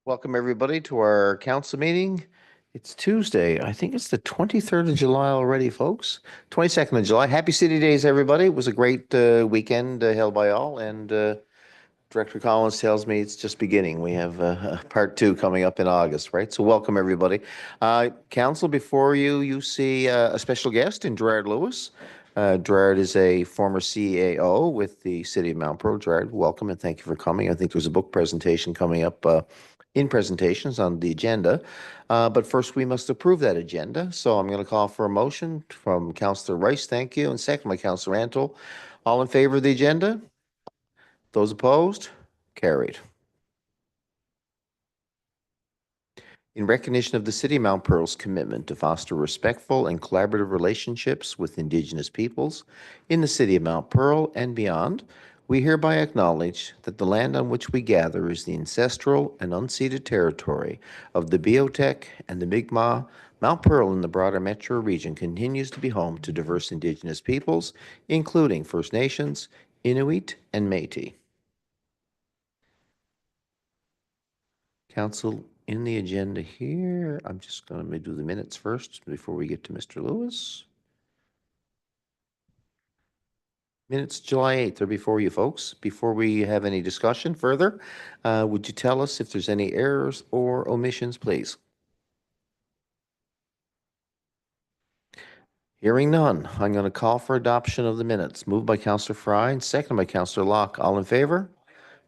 Welcome, everybody, to our council meeting. It's Tuesday. I think it's the 23rd of July already, folks. 22nd of July. Happy City Days, everybody. It was a great weekend held by all, and Director Collins tells me it's just beginning. We have part two coming up in August, right? So welcome, everybody. Council, before you see a special guest in Gerard Lewis. Gerard is a former CAO with the City of Mount Pearl. Gerard, welcome and thank you for coming. I think there's a book presentation coming up in presentations on the agenda. But first, we must approve that agenda. So I'm going to call for a motion from Councillor Rice, thank you, and second by Councillor Antle. All in favor of the agenda? Those opposed? Carried. In recognition of the City of Mount Pearl's commitment to foster respectful and collaborative relationships with Indigenous peoples in the City of Mount Pearl and beyond, we hereby acknowledge that the land on which we gather is the ancestral and unceded territory of the Beothuk and the Mi'kmaq. Mount Pearl and the broader metro region continues to be home to diverse Indigenous peoples, including First Nations, Inuit, and Métis. Council, in the agenda here, I'm just going to do the minutes first before we get to Mr. Lewis. Minutes July 8th, they're before you folks. Before we have any discussion further, would you tell us if there's any errors or omissions, please? Hearing none, I'm going to call for adoption of the minutes. Moved by Councillor Fry and seconded by Councillor Locke. All in favor?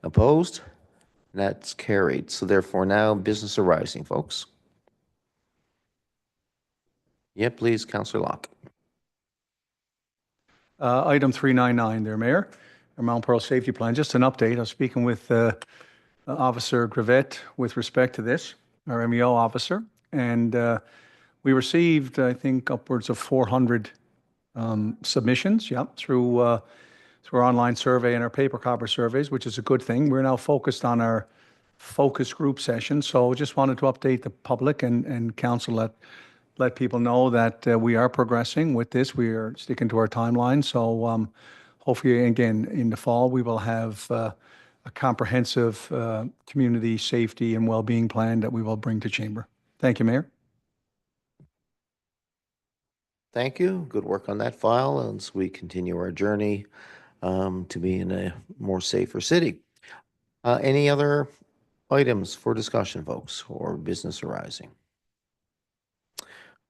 Opposed? That's carried. So therefore now business arising, folks. Yeah, please, Councillor Locke. Item 399 there, Mayor. Our Mount Pearl Safety Plan. Just an update. I was speaking with Officer Gravette with respect to this, our MEO officer, and we received, I think, upwards of 400 submissions, through our online survey and our paper copper surveys, which is a good thing. We're now focused on our focus group session, so just wanted to update the public and council let people know that we are progressing with this. We are sticking to our timeline. So hopefully, again, in the fall, we will have a comprehensive community safety and well-being plan that we will bring to Chamber. Thank you, Mayor. Thank you. Good work on that file as we continue our journey to be in a more safer city. Any other items for discussion, folks, or business arising?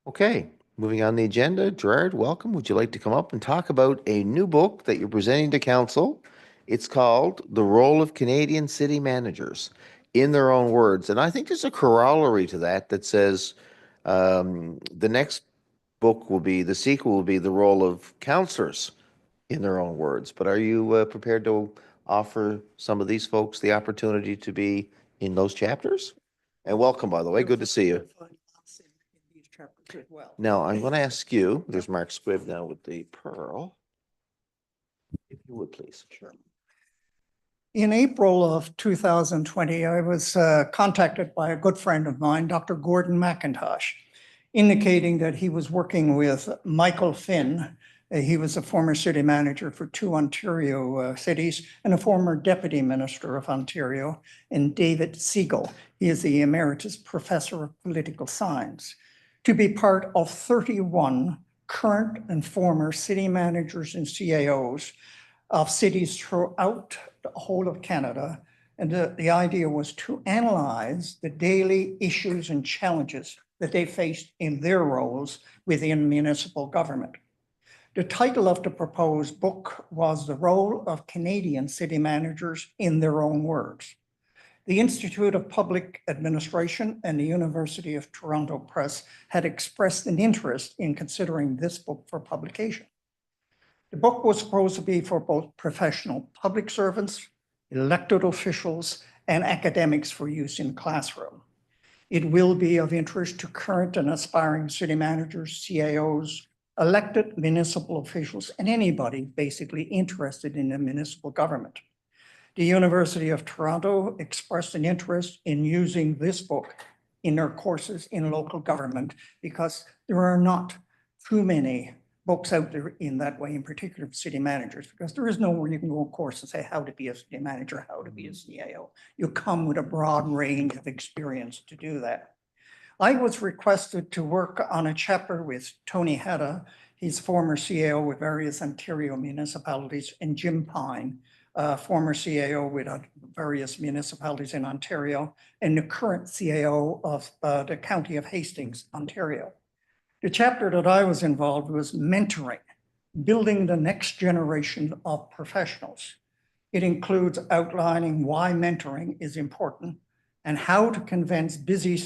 Okay, moving on the agenda. Gerard, welcome. Would you like to come up and talk about a new book that you're presenting to council? It's called The Role of Canadian City Managers in Their Own Words. And I think there's a corollary to that says the next book will be, the sequel will be The Role of Councillors in Their Own Words. But are you prepared to offer some of these folks the opportunity to be in those chapters? And welcome, by the way. Good to see you. Well. Now, I'm going to ask you, there's Mark Squibb now with the Pearl. If you would, please. Sure. In April of 2020, I was contacted by a good friend of mine, Dr. Gordon McIntosh, indicating that he was working with Michael Finn. He was a former city manager for 2 Ontario cities and a former deputy minister of Ontario, and David Siegel. He is the emeritus professor of political science, to be part of 31 current and former city managers and CAOs of cities throughout the whole of Canada. And the idea was to analyze the daily issues and challenges that they faced in their roles within municipal government. The title of the proposed book was The Role of Canadian City Managers in Their Own Words. The Institute of Public Administration and the University of Toronto Press had expressed an interest in considering this book for publication. The book was supposed to be for both professional public servants, elected officials, and academics for use in classroom. It will be of interest to current and aspiring city managers, CAOs, elected municipal officials, and anybody basically interested in the municipal government. The University of Toronto expressed an interest in using this book in their courses in local government because there are not too many books out there in that way, in particular for city managers, because there is nowhere you can go, of course, and say how to be a city manager, how to be a CAO. You come with a broad range of experience to do that. I was requested to work on a chapter with Tony Hedda. He's former CAO with various Ontario municipalities, and Jim Pine, former CAO with various municipalities in Ontario, and the current CAO of the County of Hastings, Ontario. The chapter that I was involved was mentoring, building the next generation of professionals. It includes outlining why mentoring is important and how to convince busy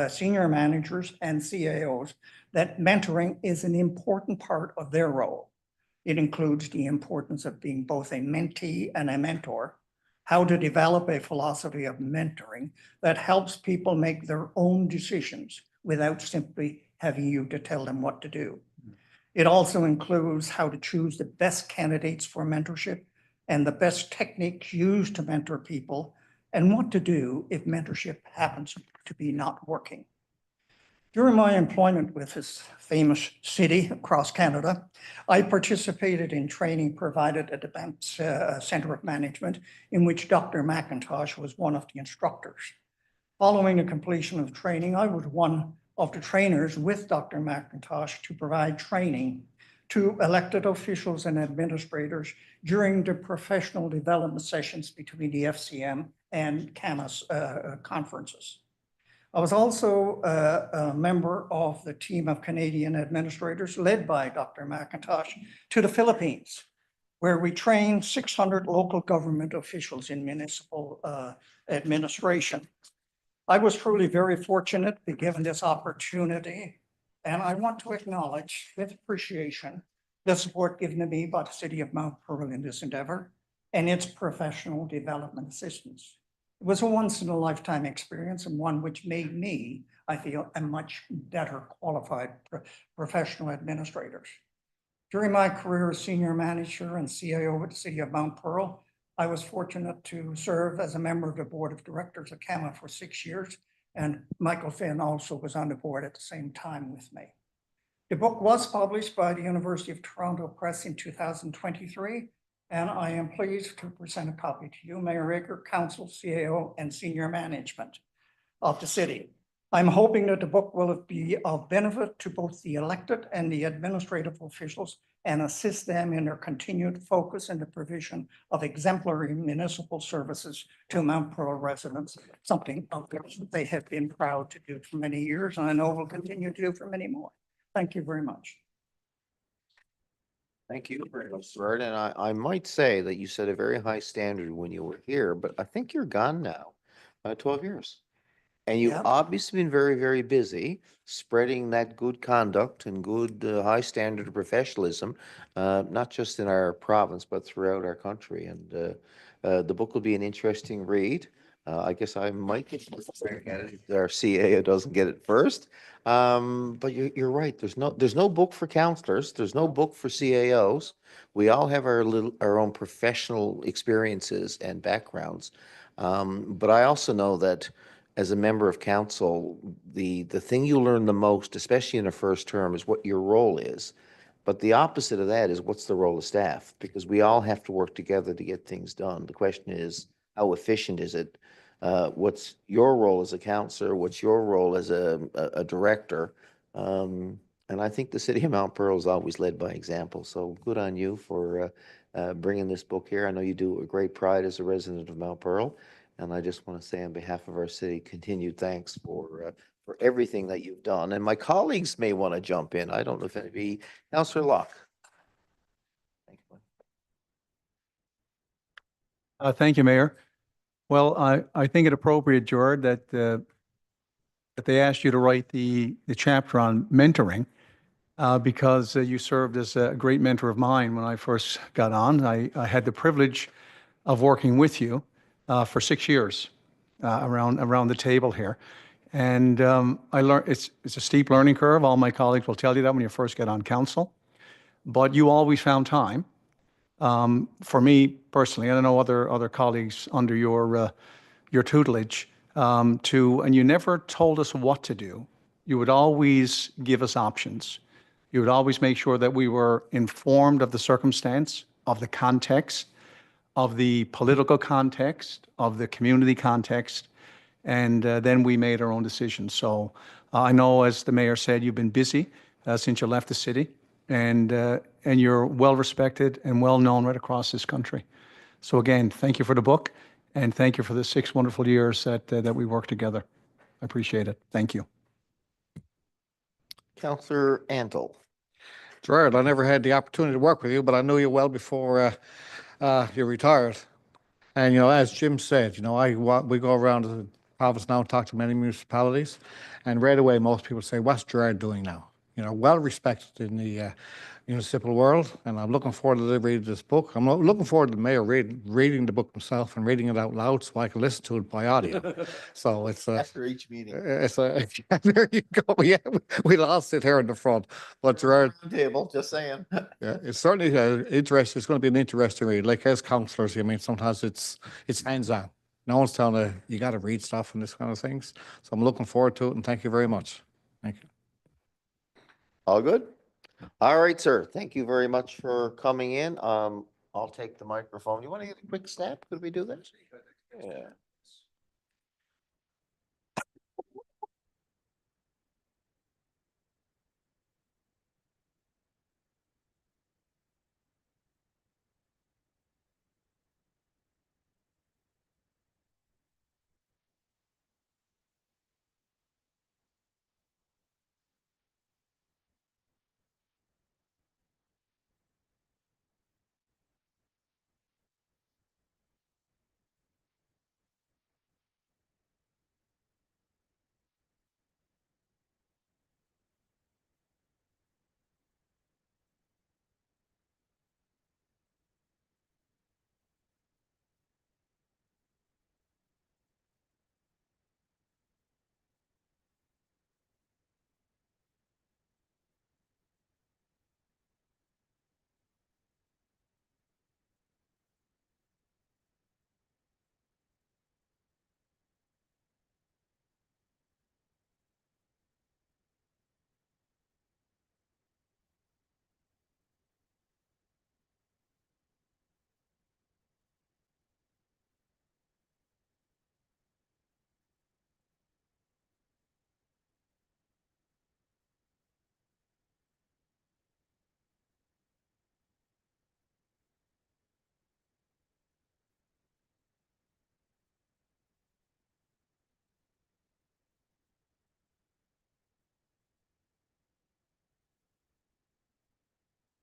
senior managers and CAOs that mentoring is an important part of their role. It includes the importance of being both a mentee and a mentor, how to develop a philosophy of mentoring that helps people make their own decisions without simply having you to tell them what to do. It also includes how to choose the best candidates for mentorship and the best techniques used to mentor people, and what to do if mentorship happens to be not working. During my employment with this famous city across Canada, I participated in training provided at the Banff Centre of Management, in which Dr. McIntosh was one of the instructors. Following the completion of training, I was one of the trainers with Dr. McIntosh to provide training to elected officials and administrators during the professional development sessions between the FCM and CAMA's conferences. I was also a member of the team of Canadian administrators led by Dr. McIntosh to the Philippines, where we trained 600 local government officials in municipal administration. I was truly very fortunate to be given this opportunity, and I want to acknowledge with appreciation the support given to me by the City of Mount Pearl in this endeavor and its professional development assistance. It was a once-in-a-lifetime experience, and one which made me, I feel, a much better qualified professional administrator. During my career as senior manager and CAO at the City of Mount Pearl, I was fortunate to serve as a member of the board of directors of CAMA for 6 years, and Michael Finn also was on the board at the same time with me. The book was published by the University of Toronto Press in 2023, and I am pleased to present a copy to you, Mayor Aker, Council, CAO, and senior management of the city. I'm hoping that the book will be of benefit to both the elected and the administrative officials and assist them in their continued focus in the provision of exemplary municipal services to Mount Pearl residents, something of which they have been proud to do for many years, and I know will continue to do for many more. Thank you very much. Thank you very much, Gerard. And I might say that you set a very high standard when you were here, but I think you're gone now, 12 years. And you've Yep. obviously been very, very busy spreading that good conduct and good high standard of professionalism, not just in our province, but throughout our country. And the book will be an interesting read. I guess I might get our CAO doesn't get it first. But you're right. There's no book for counselors. There's no book for CAOs. We all have our own professional experiences and backgrounds. But I also know that as a member of council, the thing you learn the most, especially in a first term, is what your role is. But the opposite of that is what's the role of staff? Because we all have to work together to get things done. The question is, how efficient is it? What's your role as a counselor? What's your role as a director? And I think the City of Mount Pearl is always led by example. So good on you for bringing this book here. I know you do a great pride as a resident of Mount Pearl. And I just want to say on behalf of our city, continued thanks for everything that you've done. And my colleagues may want to jump in. I don't know if anybody, Councillor Locke. Thank you, Mayor. Well, I think it appropriate, Gerard, that they asked you to write the chapter on mentoring because you served as a great mentor of mine when I first got on. I had the privilege of working with you for 6 years around the table here. And I learned it's a steep learning curve. All my colleagues will tell you that when you first get on council. But you always found time. For me personally, and I know other colleagues under your tutelage, and you never told us what to do. You would always give us options. You would always make sure that we were informed of the circumstance, of the context, of the political context, of the community context, and then we made our own decisions. So I know, as the mayor said, you've been busy since you left the city, and you're well respected and well known right across this country. So again, thank you for the book, and thank you for the 6 wonderful years that we worked together. I appreciate it. Thank you. Counselor Antle. Gerard, I never had the opportunity to work with you, but I knew you well before you retired. And, as Jim said, we go around the province now and talk to many municipalities, and right away most people say, what's Gerard doing now? Well respected in the municipal world, and I'm looking forward to reading this book. I'm looking forward to the mayor reading the book himself and reading it out loud so I can listen to it by audio. So it's After each meeting. there you go. Yeah, we lost it here in the front, but Gerard, Table, just saying. yeah, it's certainly interesting. It's going to be an interesting read. Like as councillors, sometimes it's hands-on. No one's telling you got to read stuff and this kind of things. So I'm looking forward to it, and thank you very much. Thank you. All good? All right, sir. Thank you very much for coming in. I'll take the microphone. You want to get a quick snap? Could we do that? Yeah.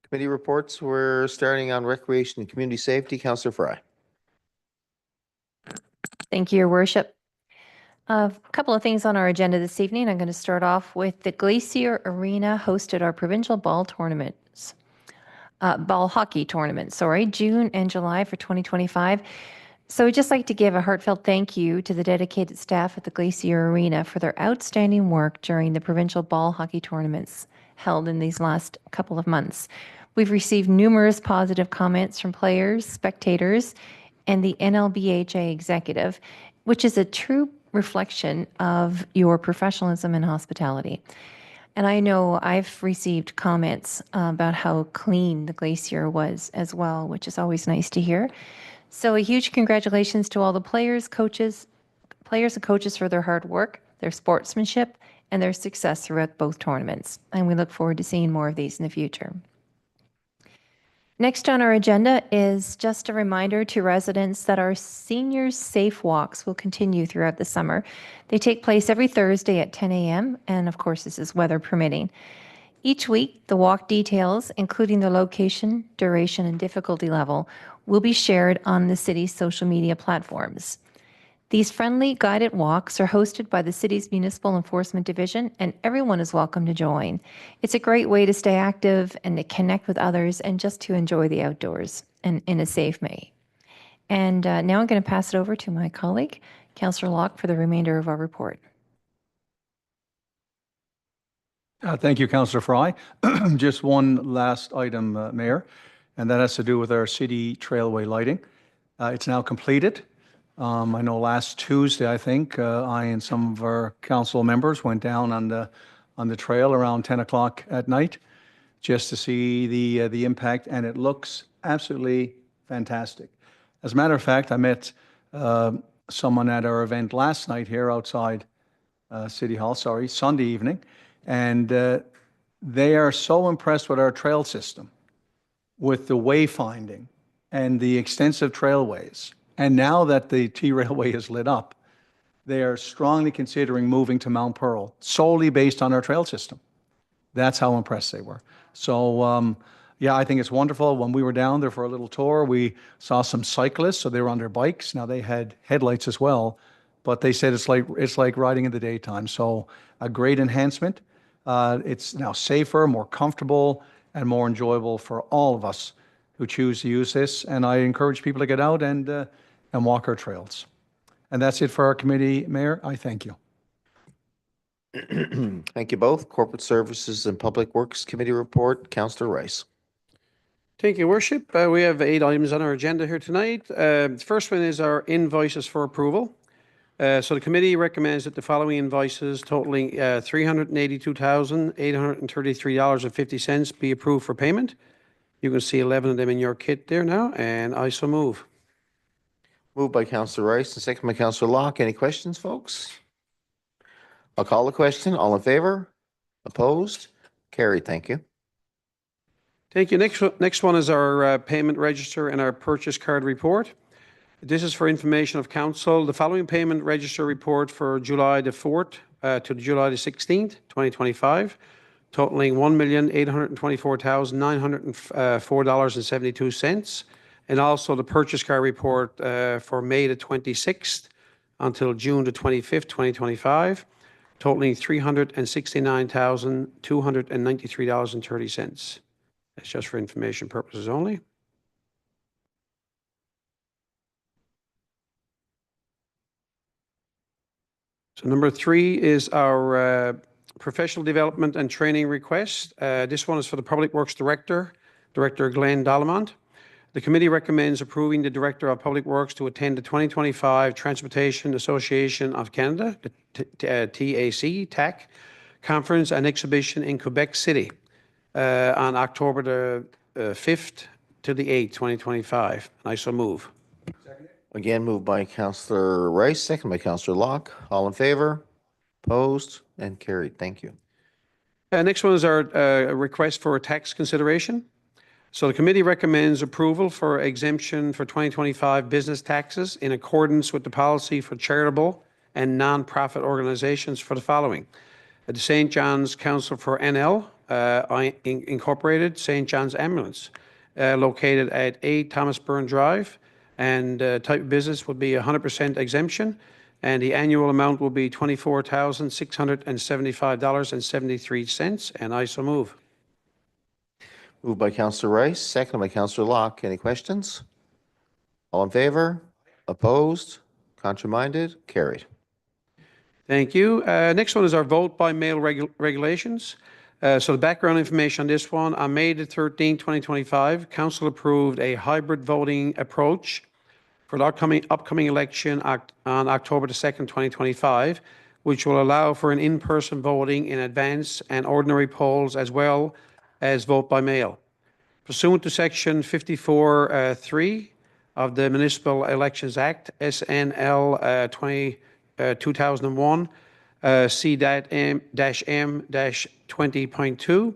Committee reports. We're starting on recreation and community safety. Counselor Fry. Thank you, Your Worship. A couple of things on our agenda this evening. I'm going to start off with the Glacier Arena hosted our provincial ball hockey tournament, June and July for 2025. So I'd just like to give a heartfelt thank you to the dedicated staff at the Glacier Arena for their outstanding work during the provincial ball hockey tournaments held in these last couple of months. We've received numerous positive comments from players, spectators, and the NLBHA executive, which is a true reflection of your professionalism and hospitality. And I know I've received comments about how clean the Glacier was as well, which is always nice to hear. So a huge congratulations to all the players and coaches for their hard work, their sportsmanship, and their success throughout both tournaments. And we look forward to seeing more of these in the future. Next on our agenda is just a reminder to residents that our seniors safe walks will continue throughout the summer. They take place every Thursday at 10 a.m. and of course this is weather permitting. Each week, the walk details, including the location, duration, and difficulty level, will be shared on the city's social media platforms. These friendly guided walks are hosted by the city's Municipal Enforcement Division, and everyone is welcome to join. It's a great way to stay active and to connect with others and just to enjoy the outdoors and in a safe way. And now I'm going to pass it over to my colleague, Councillor Locke, for the remainder of our report. Thank you, Councillor Fry. Just one last item, Mayor, and that has to do with our city trailway lighting. It's now completed. I know last Tuesday, I think, I and some of our council members went down on the trail around 10 o'clock at night. just to see the impact, and it looks absolutely fantastic. As a matter of fact, I met someone at our event last night here outside City Hall, Sunday evening, and they are so impressed with our trail system, with the wayfinding and the extensive trailways. And now that the T-Railway is lit up, they are strongly considering moving to Mount Pearl solely based on our trail system. That's how impressed they were. So, yeah, I think it's wonderful. When we were down there for a little tour, we saw some cyclists, so they were on their bikes. Now they had headlights as well, but they said it's like riding in the daytime. So a great enhancement. It's now safer, more comfortable, and more enjoyable for all of us who choose to use this. And I encourage people to get out and walk our trails. And that's it for our committee, Mayor. I thank you. Thank you both. Corporate Services and Public Works Committee report, Councillor Rice. Thank you, Worship. We have 8 items on our agenda here tonight. The first one is our invoices for approval. So the committee recommends that the following invoices totaling $382,833.50 be approved for payment. You can see 11 of them in your kit there now, and I so move. Moved by Councillor Rice and second by Councillor Locke. Any questions, folks? I'll call the question. All in favor? Opposed? Carried. Thank you. Thank you. Next one is our payment register and our purchase card report. This is for information of council. The following payment register report for July the 4th to July the 16th, 2025, totaling $1,824,904.72. And also the purchase card report for May the 26th until June the 25th, 2025, totaling $369,293.30. That's just for information purposes only. So number 3 is our professional development and training request. This one is for the Public Works Director, Director Glenn Dallemont. The committee recommends approving the Director of Public Works to attend the 2025 Transportation Association of Canada, the TAC, conference and exhibition in Quebec City on October the 5th to the 8th, 2025. And I so move. Again, moved by Councillor Rice, second by Councillor Locke. All in favor? Opposed? And carried. Thank you. Next one is our request for a tax consideration. So the committee recommends approval for exemption for 2025 business taxes in accordance with the policy for charitable and non-profit organizations for the following. The St. John's Council for NL Incorporated, St. John's Ambulance, located at 8 Thomas Byrne Drive, and type of business would be 100% exemption, and the annual amount will be $24,675.73, and I so move. Moved by Councillor Rice, second by Councillor Locke. Any questions? All in favor? Opposed? Contraminded? Carried. Thank you. Next one is our vote by mail regulations. So the background information on this one, on May the 13th, 2025, Council approved a hybrid voting approach for the upcoming election on October the 2nd, 2025, which will allow for an in-person voting in advance and ordinary polls as well as vote by mail. Pursuant to Section 54(3) of the Municipal Elections Act, SNL 2001, C-M-20.2,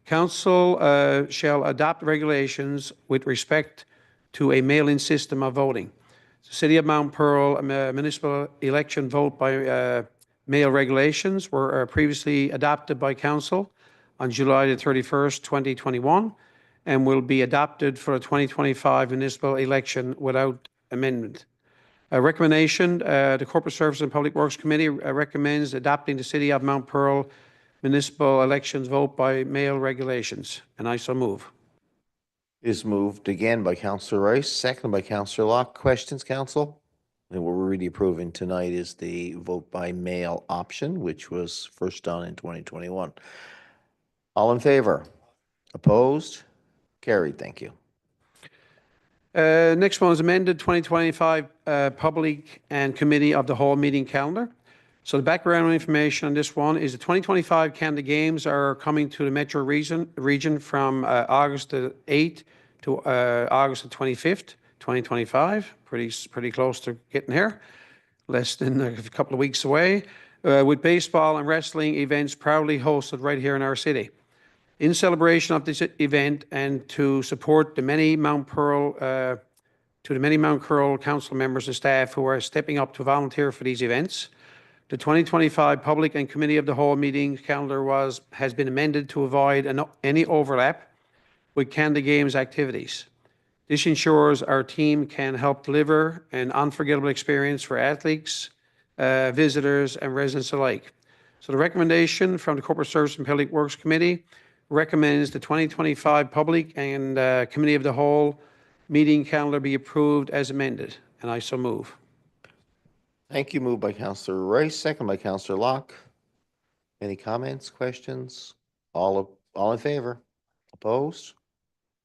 Council shall adopt regulations with respect to a mail-in system of voting. The City of Mount Pearl municipal election vote by mail regulations were previously adopted by Council on July the 31st, 2021, and will be adopted for the 2025 municipal election without amendment. A recommendation, the Corporate Service and Public Works Committee recommends adopting the City of Mount Pearl municipal elections vote by mail regulations, and I so move. It is moved again by Councillor Rice, second by Councillor Locke. Questions, Council? And what we're really approving tonight is the vote by mail option, which was first done in 2021. All in favor? Opposed? Carried. Thank you. Next one is amended 2025 Public and Committee of the Whole meeting calendar. So the background information on this one is the 2025 Canada Games are coming to the Metro region from August the 8th to August the 25th, 2025. Pretty close to getting here. Less than a couple of weeks away. With baseball and wrestling events proudly hosted right here in our city. In celebration of this event and to support the many Mount Pearl council members and staff who are stepping up to volunteer for these events, the 2025 Public and Committee of the Whole meeting calendar has been amended to avoid any overlap with Canada Games activities. This ensures our team can help deliver an unforgettable experience for athletes, visitors, and residents alike. So the recommendation from the Corporate Service and Public Works Committee recommends the 2025 Public and Committee of the Whole meeting calendar be approved as amended, and I so move. Thank you. Moved by Councillor Rice, second by Councillor Locke. Any comments, questions? All in favor? Opposed?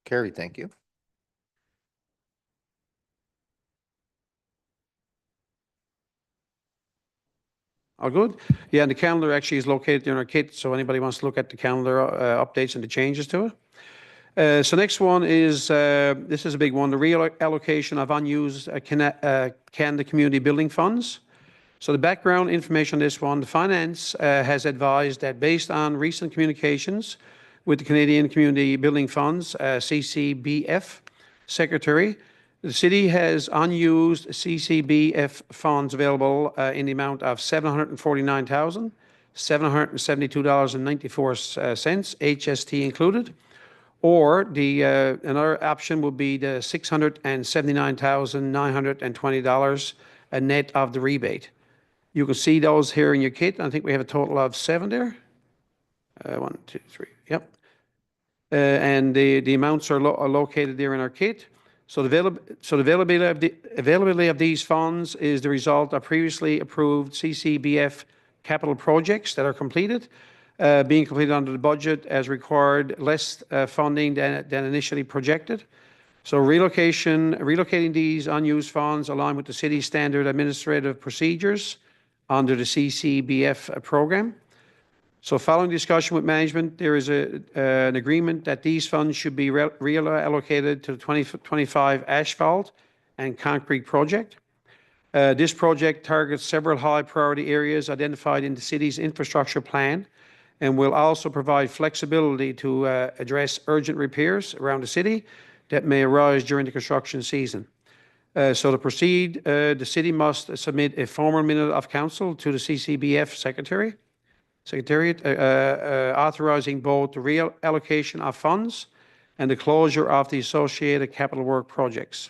Carried. Thank you. All good? Yeah, and the calendar actually is located in our kit, so anybody wants to look at the calendar updates and the changes to it. So next one is, this is a big one, the reallocation of unused Canada Community Building Funds. So the background information on this one, the Finance has advised that based on recent communications with the Canadian Community Building Funds, CCBF Secretary, the city has unused CCBF funds available in the amount of $749,772.94, HST included, or another option would be the $679,920 net of the rebate. You can see those here in your kit. I think we have a total of 7 there. 1, 2, 3. Yep. And the amounts are located there in our kit. So the availability of these funds is the result of previously approved CCBF capital projects that are completed, being completed under the budget as required, less funding than initially projected. So relocating these unused funds along with the city's standard administrative procedures under the CCBF program. So following discussion with management, there is an agreement that these funds should be reallocated to the 2025 asphalt and concrete project. This project targets several high priority areas identified in the city's infrastructure plan and will also provide flexibility to address urgent repairs around the city that may arise during the construction season. So to proceed, the city must submit a formal minute of council to the CCBF Secretariat authorizing both the reallocation of funds and the closure of the associated capital work projects.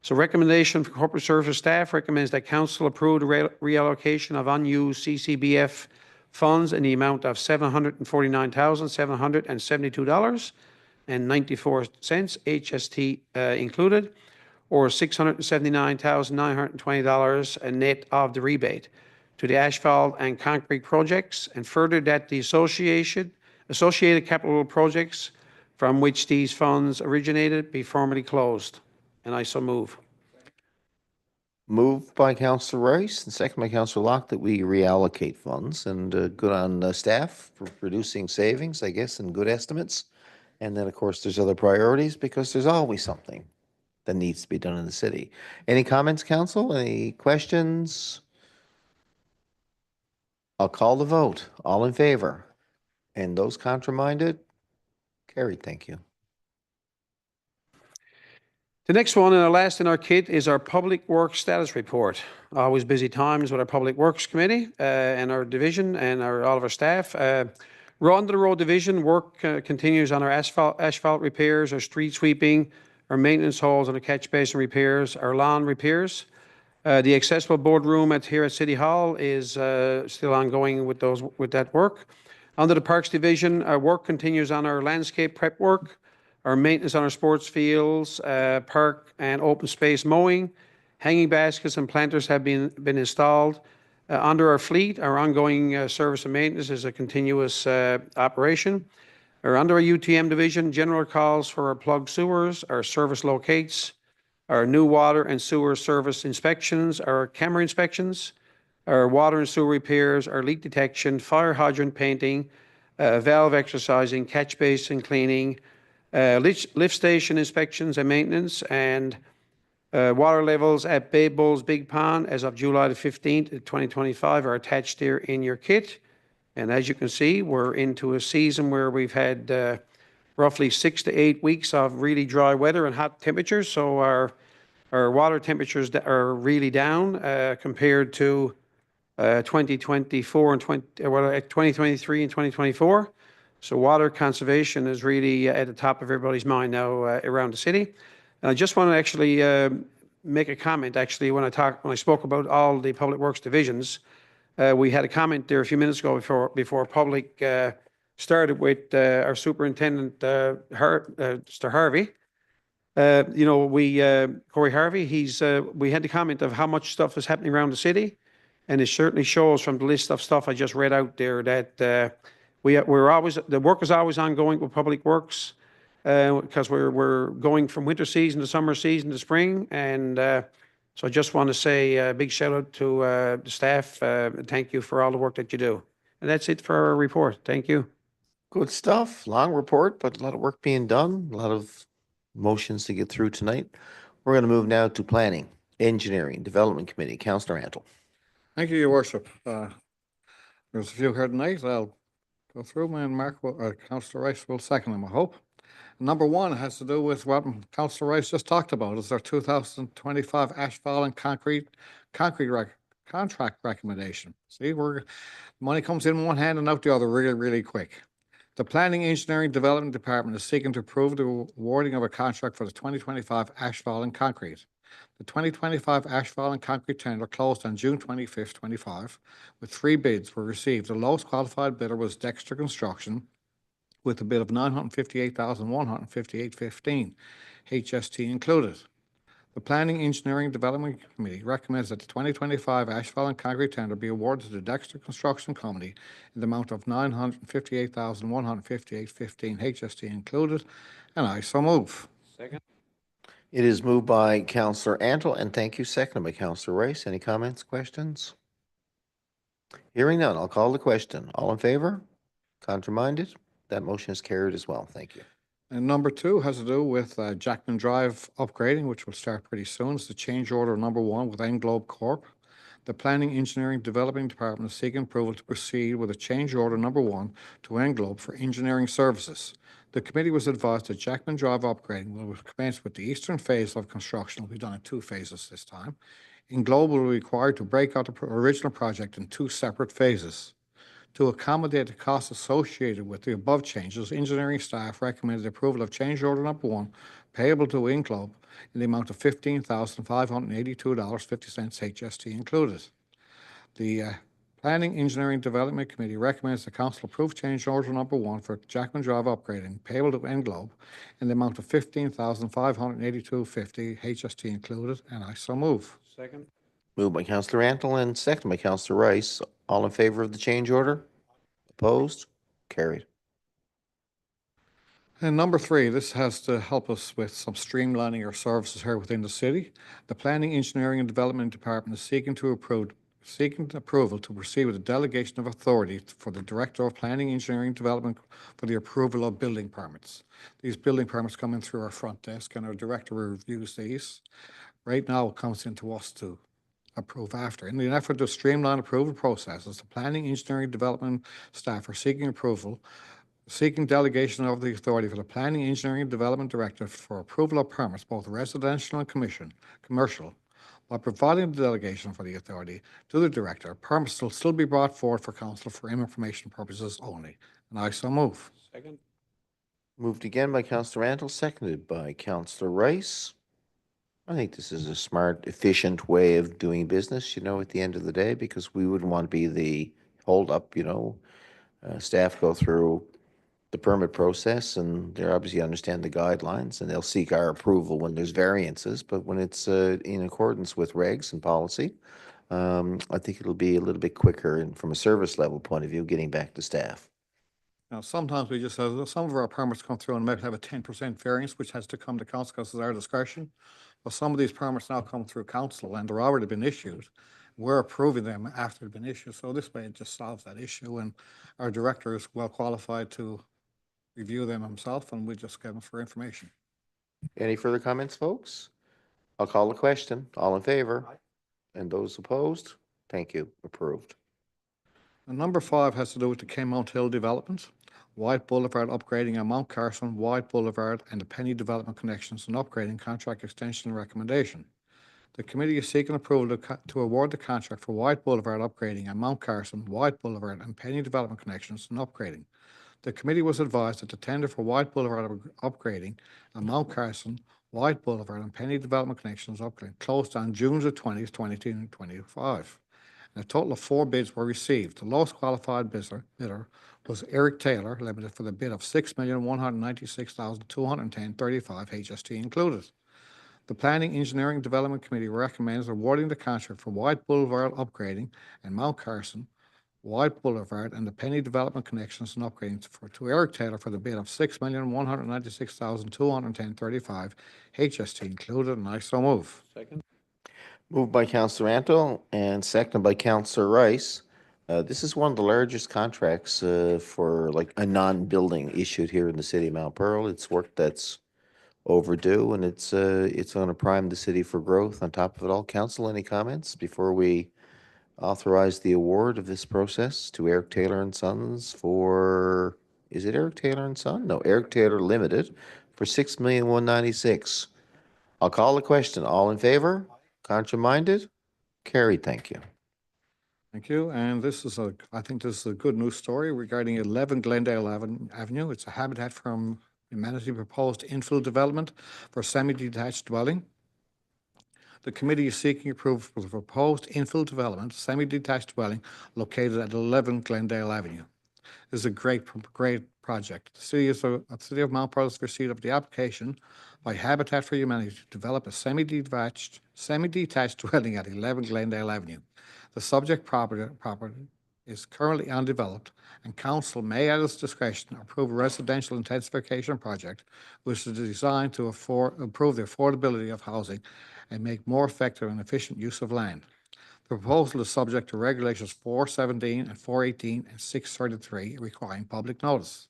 So recommendation for corporate service staff recommends that council approve the reallocation of unused CCBF funds in the amount of $749,772.94, HST included, or $679,920 net of the rebate to the asphalt and concrete projects, and further that the associated capital projects from which these funds originated be formally closed. And I so move. Moved by Councillor Rice and second by Councillor Locke that we reallocate funds, and good on staff for producing savings, I guess, and good estimates. And then, of course, there's other priorities because there's always something that needs to be done in the city. Any comments, council? Any questions? I'll call the vote. All in favor? And those contraminded? Carried. Thank you. The next one and the last in our kit is our Public Works Status Report. Always busy times with our Public Works Committee and our division and all of our staff. Under the road division, work continues on our asphalt repairs, our street sweeping, our maintenance holes and the catch basin repairs, our lawn repairs. The accessible boardroom here at City Hall is still ongoing with that work. Under the Parks Division, our work continues on our landscape prep work, our maintenance on our sports fields, park and open space mowing, hanging baskets and planters have been installed. Under our fleet, our ongoing service and maintenance is a continuous operation. Under our UTM division, general calls for our plugged sewers, our service locates, our new water and sewer service inspections, our camera inspections, our water and sewer repairs, our leak detection, fire hydrant painting, valve exercising, catch basin cleaning, lift station inspections and maintenance, and water levels at Bay Bulls Big Pond as of July the 15th, 2025 are attached here in your kit. And as you can see, we're into a season where we've had roughly 6 to 8 weeks of really dry weather and hot temperatures. So our water temperatures are really down compared to 2024 and 2023 and 2024. So water conservation is really at the top of everybody's mind now around the city. And I just want to actually make a comment. Actually, when I spoke about all the public works divisions, we had a comment there a few minutes ago before public started with our superintendent, Mr. Harvey. Corey Harvey. We had the comment of how much stuff is happening around the city, and it certainly shows from the list of stuff I just read out there that the work is always ongoing with public works because we're going from winter season to summer season to spring, and so I just want to say a big shout out to the staff. Thank you for all the work that you do, and that's it for our report. Thank you. Good stuff. Long report, but a lot of work being done, a lot of motions to get through tonight. We're going to move now to Planning, Engineering, Development Committee. Councillor Antle. Thank you, Your Worship. There's a few here tonight. I'll go through them, and Councillor Rice will second them, I hope. Number one has to do with what Councillor Rice just talked about. Is our 2025 asphalt and concrete contract recommendation. See, money comes in one hand and out the other really, really quick. The Planning, Engineering, Development Department is seeking to approve the awarding of a contract for the 2025 asphalt and concrete. The 2025 asphalt and concrete tender closed on June 25th, 25, with 3 bids were received. The lowest qualified bidder was Dexter Construction, with a bid of $958,158.15, HST included. The Planning, Engineering, Development Committee recommends that the 2025 asphalt and concrete tender be awarded to the Dexter Construction Company in the amount of $958,158.15, HST included, and I so move. Second. It is moved by Councillor Antle, and thank you, seconded by Councillor Rice. Any comments, questions? Hearing none, I'll call the question. All in favor? Contraminded? That motion is carried as well. Thank you. And number 2 has to do with Jackman Drive upgrading, which will start pretty soon. It's the change order number 1 with Englobe Corp. The Planning, Engineering, Development Department is seeking approval to proceed with a change order number 1 to Englobe for engineering services. The committee was advised that Jackman Drive upgrading will commence with the eastern phase of construction. It will be done in 2 phases this time. Englobe will be required to break out the original project in 2 separate phases. To accommodate the costs associated with the above changes, engineering staff recommended approval of change order number 1 payable to Englobe in the amount of $15,582.50, HST included. The Planning, Engineering, Development Committee recommends the Council approve change order number 1 for Jackman Drive upgrading payable to Englobe in the amount of $15,582.50, HST included, and I so move. Second. Moved by Councillor Antle and seconded by Councillor Rice. All in favor of the change order? Opposed? Carried. And number 3, this has to help us with some streamlining our services here within the city. The Planning, Engineering, and Development Department is seeking approval to proceed with a delegation of authority for the Director of Planning, Engineering, and Development for the approval of building permits. These building permits come in through our front desk, and our director reviews these. Right now, it comes into us to approve after. In the effort to streamline approval processes, the Planning, Engineering, Development staff are seeking delegation of the authority for the Planning, Engineering, and Development Director for approval of permits, both residential and commercial. By providing the delegation for the authority to the Director, permits will still be brought forward for Council for information purposes only. And I so move. Second. Moved again by Councillor Antle, seconded by Councillor Rice. I think this is a smart, efficient way of doing business, at the end of the day, because we wouldn't want to be the holdup, staff go through the permit process and they obviously understand the guidelines and they'll seek our approval when there's variances, but when it's in accordance with regs and policy, I think it'll be a little bit quicker and from a service level point of view, getting back to staff. Now, sometimes we just have, some of our permits come through and might have a 10% variance, which has to come to Council because it's our discretion. But some of these permits now come through Council and they're already been issued. We're approving them after they've been issued. So this way it just solves that issue, and our director is well qualified to review them himself, and we just get them for information. Any further comments, folks? I'll call the question. All in favor? And those opposed? Thank you. Approved. And number 5 has to do with the King Mount Hill development, White Boulevard upgrading on Mount Carson, White Boulevard, and the Penny Development Connections and upgrading contract extension recommendation. The committee is seeking approval to award the contract for White Boulevard upgrading on Mount Carson, White Boulevard, and Penny Development Connections and upgrading. The committee was advised that the tender for White Boulevard upgrading on Mount Carson, White Boulevard, and Penny Development Connections upgrading closed on June the 20th, 2025. And a total of 4 bids were received. The lowest qualified bidder was Eric Taylor Limited for the bid of $6,196,210.35, HST included. The Planning, Engineering, and Development Committee recommends awarding the contract for White Boulevard upgrading and Mount Carson, White Boulevard, and the Penny Development Connections and upgrading to Eric Taylor for the bid of $6,196,210.35, HST included, and I so move. Second. Moved by Counselor Antle and seconded by Counselor Rice. This is one of the largest contracts for like a non-building issued here in the city of Mount Pearl. It's work that's overdue, and it's going to prime the city for growth. On top of it all, Council, any comments before we authorize the award of this process to Eric Taylor and Sons for, is it Eric Taylor and Son? No, Eric Taylor Limited for $6,196,000. I'll call the question. All in favor? Contrary-minded? Carried. Thank you. Thank you. And I think this is a good news story regarding 11 Glendale Avenue. It's a Habitat for Humanity proposed infill development for semi-detached dwelling. The committee is seeking approval for the proposed infill development, semi-detached dwelling located at 11 Glendale Avenue. This is a great project. The city of Mount Pearl has received of the application by Habitat for Humanity to develop a semi-detached dwelling at 11 Glendale Avenue. The subject property is currently undeveloped, and council may, at its discretion, approve a residential intensification project which is designed to improve the affordability of housing and make more effective and efficient use of land. The proposal is subject to regulations 417 and 418 and 633 requiring public notice.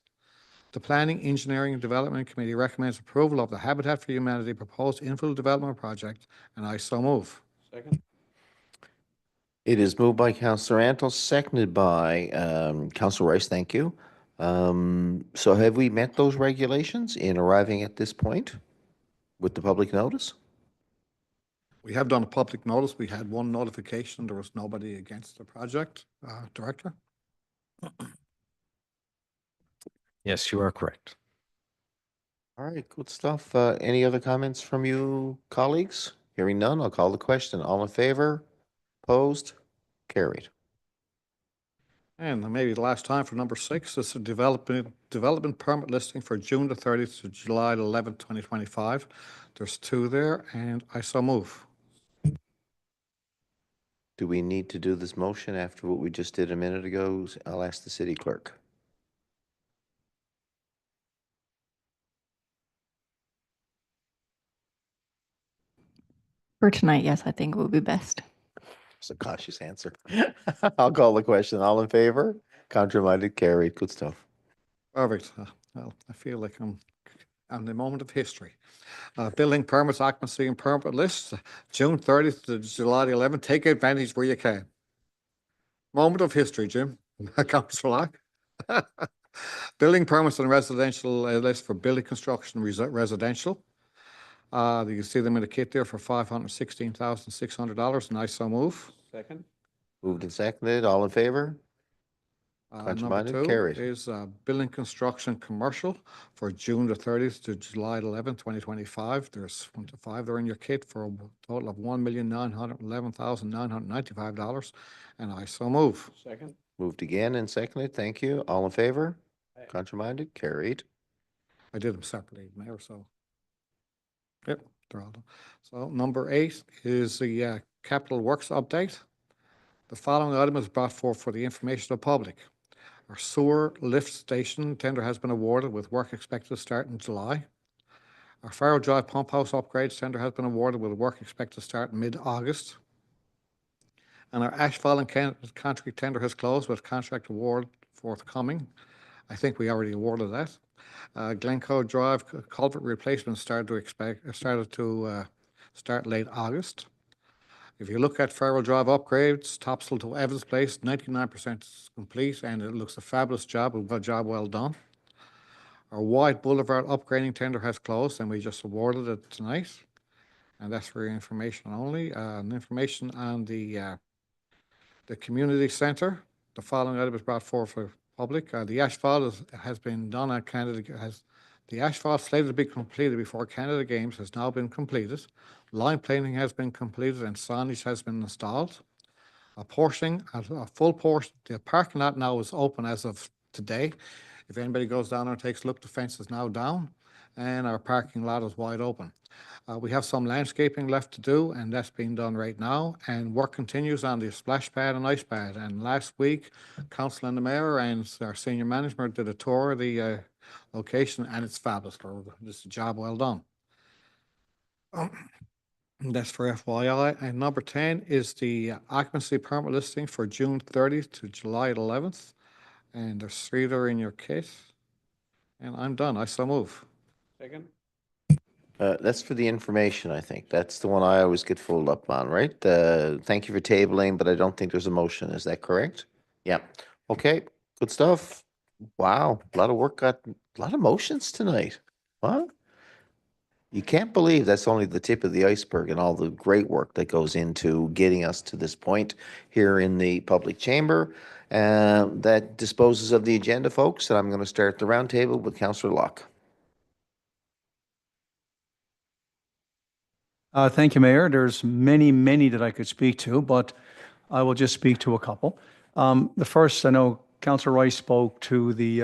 The Planning, Engineering, and Development Committee recommends approval of the Habitat for Humanity proposed infill development project, and I so move. Second. It is moved by Counselor Antle, seconded by Counselor Rice. Thank you. So have we met those regulations in arriving at this point with the public notice? We have done a public notice. We had one notification. There was nobody against the project. Director? Yes, you are correct. All right, good stuff. Any other comments from you, colleagues? Hearing none, I'll call the question. All in favor? Opposed? Carried. And maybe the last time for number 6 is a development permit listing for June the 30th to July the 11th, 2025. There's 2 there, and I so move. Do we need to do this motion after what we just did a minute ago? I'll ask the city clerk. For tonight, yes, I think it would be best. It's a cautious answer. I'll call the question. All in favor? Contrary-minded? Carried. Good stuff. Perfect. Well, I feel like I'm on the moment of history. Building permits, occupancy, and permit lists, June 30th to July the 11th. Take advantage where you can. Moment of history, Jim. Councillor Locke. Building permits and residential list for building construction residential. You can see them in the kit there for $516,600, and I so move. Second. Moved and seconded. All in favor? Number Contrary-minded? 2 Carried. is building construction commercial for June the 30th to July 11th, 2025. There's 1 to 5 there in your kit for a total of $1,911,995, and I so move. Second. Moved again and seconded. Thank you. All in favor? Aye. Contrary-minded? Carried. I did them separately, Mayor, so. Yep, they're all done. So number 8 is the capital works update. The following item is brought forth for the information of the public. Our sewer lift station tender has been awarded with work expected to start in July. Our Farrow Drive pump house upgrades tender has been awarded with work expected to start mid-August. And our asphalt and concrete tender has closed with contract award forthcoming. I think we already awarded that. Glencoe Drive culvert replacement started to start late August. If you look at Farrell Drive upgrades, Topsail to Evans Place, 99% complete, and it looks a fabulous job, a job well done. Our White Boulevard upgrading tender has closed, and we just awarded it tonight. And that's for your information only. Information on the community centre. The following item is brought forward for public. The asphalt has been done at Canada. The asphalt slated to be completed before Canada Games has now been completed. Line planing has been completed and signage has been installed. A full portion, the parking lot now is open as of today. If anybody goes down there and takes a look, the fence is now down and our parking lot is wide open. We have some landscaping left to do, and that's being done right now. And work continues on the splash pad and ice pad. And last week, Council and the Mayor and our senior management did a tour of the location, and it's fabulous. This is a job well done. That's for FYI. And number 10 is the occupancy permit listing for June 30th to July 11th. And there's 3 there in your case. And I'm done. I so move. Second? That's for the information, I think. That's the one I always get fooled up on, right? Thank you for tabling, but I don't think there's a motion. Is that correct? Yeah. Okay, good stuff. Wow, a lot of work a lot of motions tonight. What? You can't believe that's only the tip of the iceberg and all the great work that goes into getting us to this point here in the public chamber. That disposes of the agenda, folks, and I'm going to start the roundtable with Councillor Locke. Thank you, Mayor. There's many that I could speak to, but I will just speak to a couple. The first, I know Councillor Rice spoke to the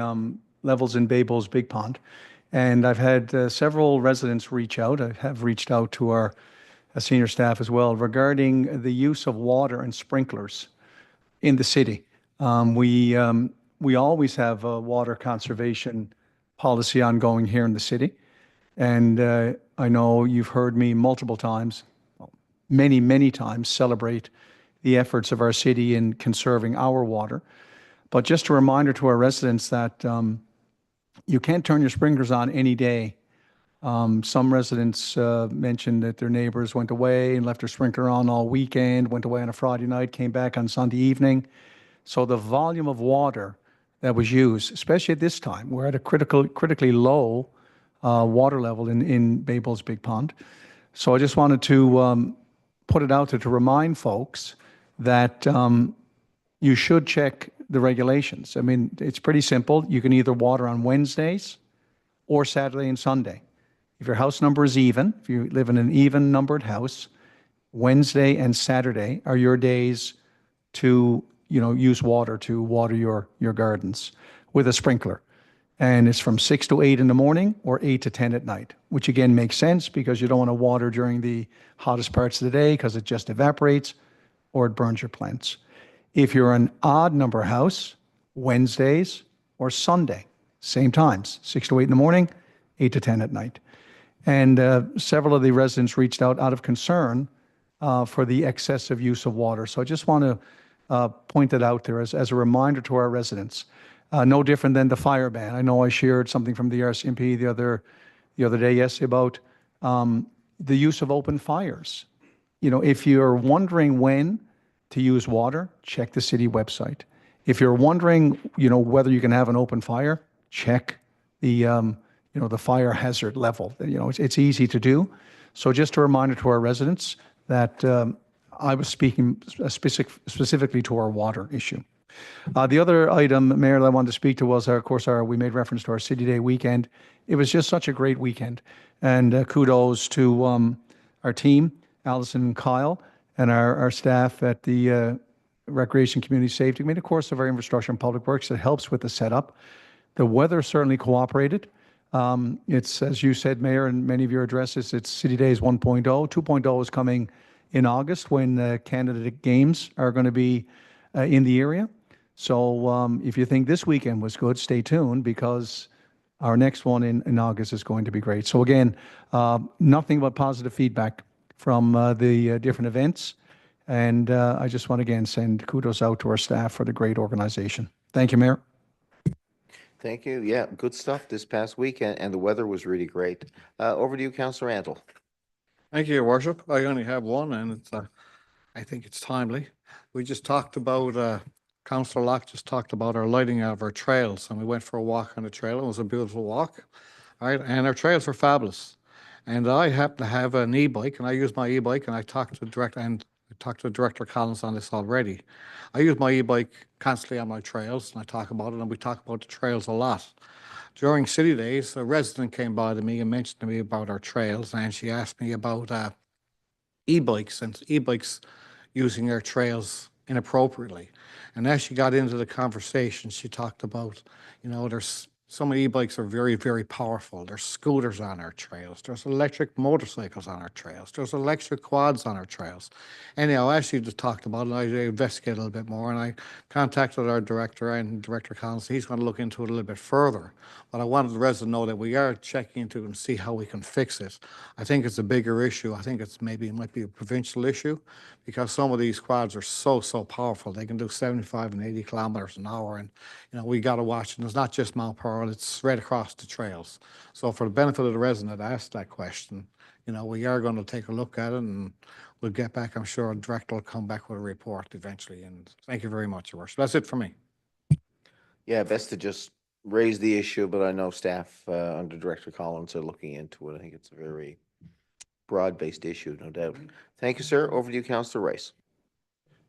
levels in Babel's Big Pond, and I've had several residents reach out. I have reached out to our senior staff as well regarding the use of water and sprinklers in the city. We always have a water conservation policy ongoing here in the city. And I know you've heard me multiple times, many times, celebrate the efforts of our city in conserving our water. But just a reminder to our residents that you can't turn your sprinklers on any day. Some residents mentioned that their neighbors went away and left their sprinkler on all weekend, went away on a Friday night, came back on Sunday evening. So the volume of water that was used, especially at this time, we're at a critically low water level in Babel's Big Pond. So I just wanted to put it out there to remind folks that you should check the regulations. I mean, it's pretty simple. You can either water on Wednesdays or Saturday and Sunday. If your house number is even, if you live in an even numbered house, Wednesday and Saturday are your days to use water to water your gardens with a sprinkler. And it's from 6 to 8 in the morning or 8 to 10 at night, which again makes sense because you don't want to water during the hottest parts of the day because it just evaporates or it burns your plants. If you're an odd number house, Wednesdays or Sunday, same times, 6 to 8 in the morning, 8 to 10 at night. And several of the residents reached out of concern for the excessive use of water. So I just want to point that out there as a reminder to our residents. No different than the fire ban. I know I shared something from the RCMP the other day yesterday about the use of open fires. If you're wondering when to use water, check the city website. If you're wondering, whether you can have an open fire, check the the fire hazard level. It's easy to do. So just a reminder to our residents that I was speaking specifically to our water issue. The other item, Mayor, that I wanted to speak to was, of course, we made reference to our City Day weekend. It was just such a great weekend. And kudos to our team, Allison and Kyle, and our staff at the Recreation Community Safety Committee, of course, of our Infrastructure and Public Works that helps with the setup. The weather certainly cooperated. It's, as you said, Mayor, in many of your addresses, it's City Days 1.0. 2.0 is coming in August when Canada Games are going to be in the area. So if you think this weekend was good, stay tuned because our next one in August is going to be great. So again, nothing but positive feedback from the different events. And I just want to again send kudos out to our staff for the great organization. Thank you, Mayor. Thank you. Yeah, good stuff this past weekend, and the weather was really great. Over to you, Councillor Antle. Thank you, Your Worship. I only have one, and it's, I think it's timely. We just talked about, Councillor Locke just talked about our lighting of our trails, and we went for a walk on the trail. It was a beautiful walk, right? And our trails are fabulous. And I happen to have an e-bike, and I use my e-bike, and I talked to Director Collins on this already. I use my e-bike constantly on my trails, and I talk about it, and we talk about the trails a lot. During city days, a resident came by to me and mentioned to me about our trails, and she asked me about e-bikes and e-bikes using our trails inappropriately. And as she got into the conversation, she talked about, there's some e-bikes are very, very powerful. There's scooters on our trails. There's electric motorcycles on our trails. There's electric quads on our trails. Anyhow, as she just talked about it, I investigated a little bit more, and I contacted our director and Director Collins. He's going to look into it a little bit further. But I wanted the resident to know that we are checking into it and see how we can fix it. I think it's a bigger issue. I think it might be a provincial issue, because some of these quads are so powerful. They can do 75 and 80 kilometers an hour. And, we got to watch. And it's not just Mount Pearl, it's right across the trails. So for the benefit of the resident that asked that question, we are going to take a look at it, and we'll get back. I'm sure the director will come back with a report eventually. And thank you very much, Your Worship. That's it for me. Yeah, best to just raise the issue, but I know staff under Director Collins are looking into it. I think it's a very broad-based issue, no doubt. Thank you, sir. Over to you, Councillor Rice.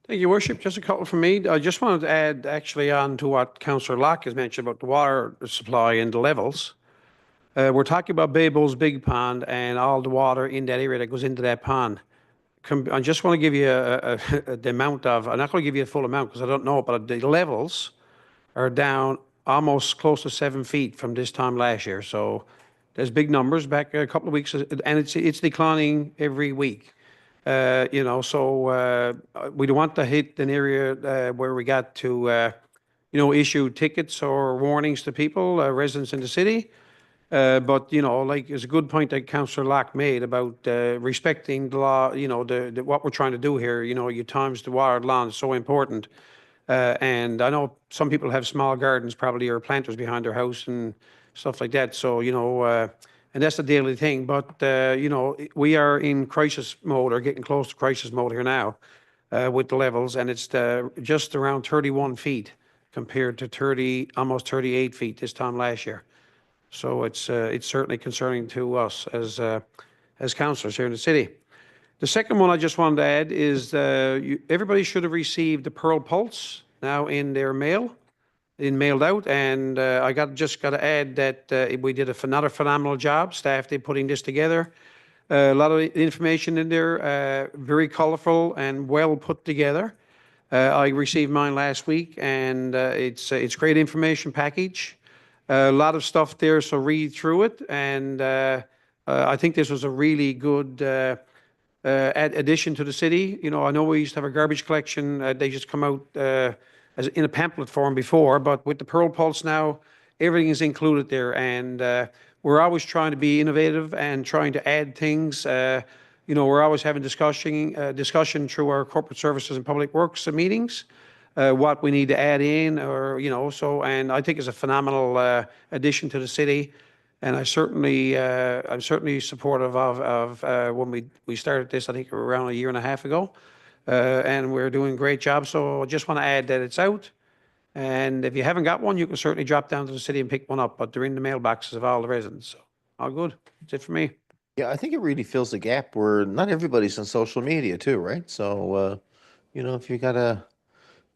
Thank you, Your Worship. Just a couple from me. I just wanted to add actually on to what Councillor Locke has mentioned about the water supply and the levels. We're talking about Babel's Big Pond and all the water in that area that goes into that pond. I just want to give you the amount of, I'm not going to give you a full amount because I don't know, but the levels are down almost close to 7 feet from this time last year. So there's big numbers back a couple of weeks, and it's declining every week. So we don't want to hit an area where we got to, issue tickets or warnings to people, residents in the city. But, it's a good point that Councillor Locke made about respecting the law, what we're trying to do here. Your times the water lawn is so important. And I know some people have small gardens probably, or planters behind their house and stuff like that. So, and that's a daily thing. But, we are in crisis mode, or getting close to crisis mode here now with the levels. And it's just around 31 feet compared to almost 38 feet this time last year. So it's certainly concerning to us as councillors here in the city. The second one I just wanted to add is everybody should have received the Pearl Pulse now in their mail, mailed out. And I just got to add that we did another phenomenal job, staff did, putting this together. A lot of information in there, very colorful and well put together. I received mine last week, and it's great information package. A lot of stuff there, so read through it. And I think this was a really good addition to the city. I know we used to have a garbage collection. They just come out as in a pamphlet form before, but with the Pearl Pulse now, everything is included there. And we're always trying to be innovative and trying to add things. We're always having discussion through our corporate services and public works meetings, what we need to add in, or, and I think it's a phenomenal addition to the city. And I'm certainly supportive of when we started this, I think around a year and a half ago. And we're doing a great job. So I just want to add that it's out. And if you haven't got one, you can certainly drop down to the city and pick one up. But they're in the mailboxes of all the residents. So all good. That's it for me. Yeah, I think it really fills the gap where not everybody's on social media too, right? So, if you got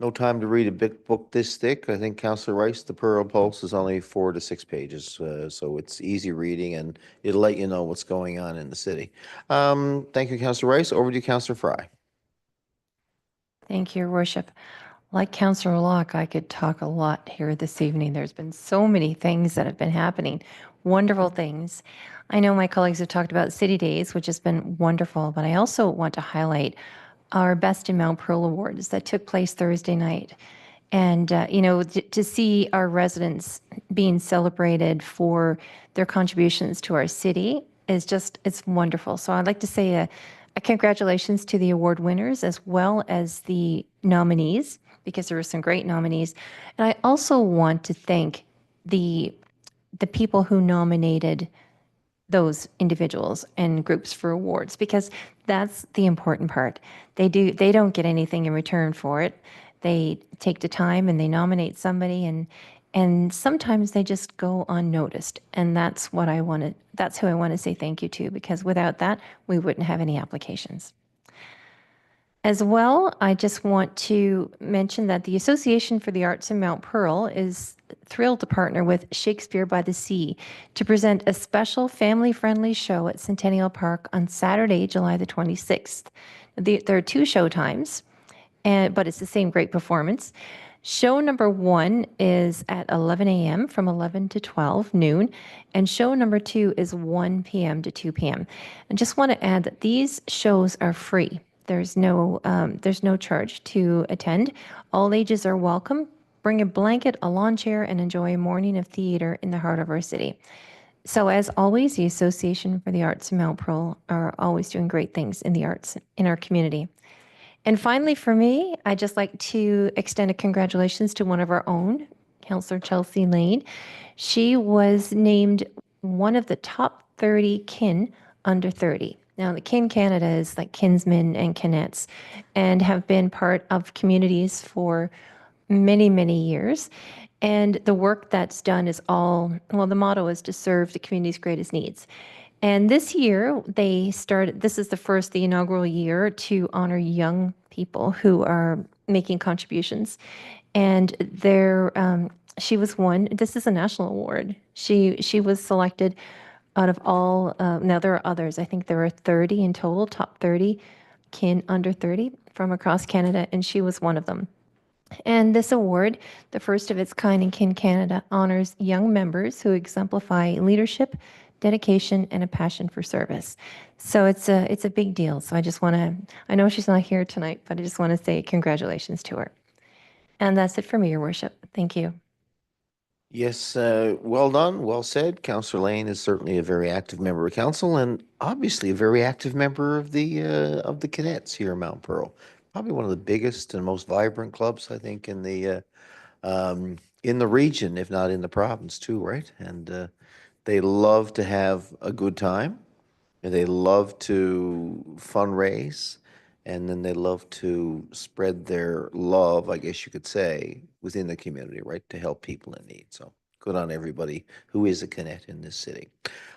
no time to read a big book this thick, I think Councillor Rice, the Pearl Pulse is only 4 to 6 pages. So it's easy reading, and it'll let you know what's going on in the city. Thank you, Councillor Rice. Over to you, Councillor Fry. Thank you, Your Worship. Like Councillor Locke, I could talk a lot here this evening. There's been so many things that have been happening, wonderful things. I know my colleagues have talked about City Days, which has been wonderful, but I also want to highlight our Best in Mount Pearl Awards that took place Thursday night. And, to see our residents being celebrated for their contributions to our city is it's wonderful. So I'd like to say congratulations to the award winners as well as the nominees, because there were some great nominees. And I also want to thank the people who nominated those individuals and groups for awards, because that's the important part. They don't get anything in return for it. They take the time and they nominate somebody, and sometimes they just go unnoticed. And that's who I want to say thank you to, because without that, we wouldn't have any applications. As well, I just want to mention that the Association for the Arts in Mount Pearl is thrilled to partner with Shakespeare by the Sea to present a special family-friendly show at Centennial Park on Saturday, July the 26th. There are 2 show times, but it's the same great performance. Show number 1 is at 11 a.m. from 11 to 12 noon, and show number 2 is 1 p.m. to 2 p.m. I just want to add that these shows are free. There's no charge to attend. All ages are welcome. Bring a blanket, a lawn chair, and enjoy a morning of theater in the heart of our city. So as always, the Association for the Arts in Mount Pearl are always doing great things in the arts in our community. And finally, for me, I'd just like to extend a congratulations to one of our own, Councillor Chelsea Lane. She was named one of the top 30 kin under 30. Now, the Kin Canada is like kinsmen and kinettes, and have been part of communities for many, many years. And the work that's done is the motto is to serve the community's greatest needs. And this year, this is the inaugural year to honor young people who are making contributions. And she was one, this is a national award. She was selected out of all, now there are others, I think there are 30 in total, top 30 kin under 30 from across Canada, and she was one of them. And this award, the first of its kind in Kin Canada, honors young members who exemplify leadership, dedication, and a passion for service. So it's a big deal. So I know she's not here tonight, but I just want to say congratulations to her. And that's it for me, Your Worship. Thank you. Yes, well done, well said. Councillor Lane is certainly a very active member of council, and obviously a very active member of the cadets here in Mount Pearl. Probably one of the biggest and most vibrant clubs, I think, in the region, if not in the province too, right? And they love to have a good time, and they love to fundraise, and then they love to spread their love, I guess you could say, within the community, right, to help people in need. So good on everybody who is a cadet in this city.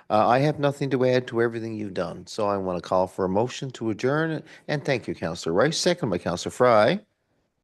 I have nothing to add to everything you've done, so I want to call for a motion to adjourn. And thank you, Councillor Rice. Second by Councillor Fry.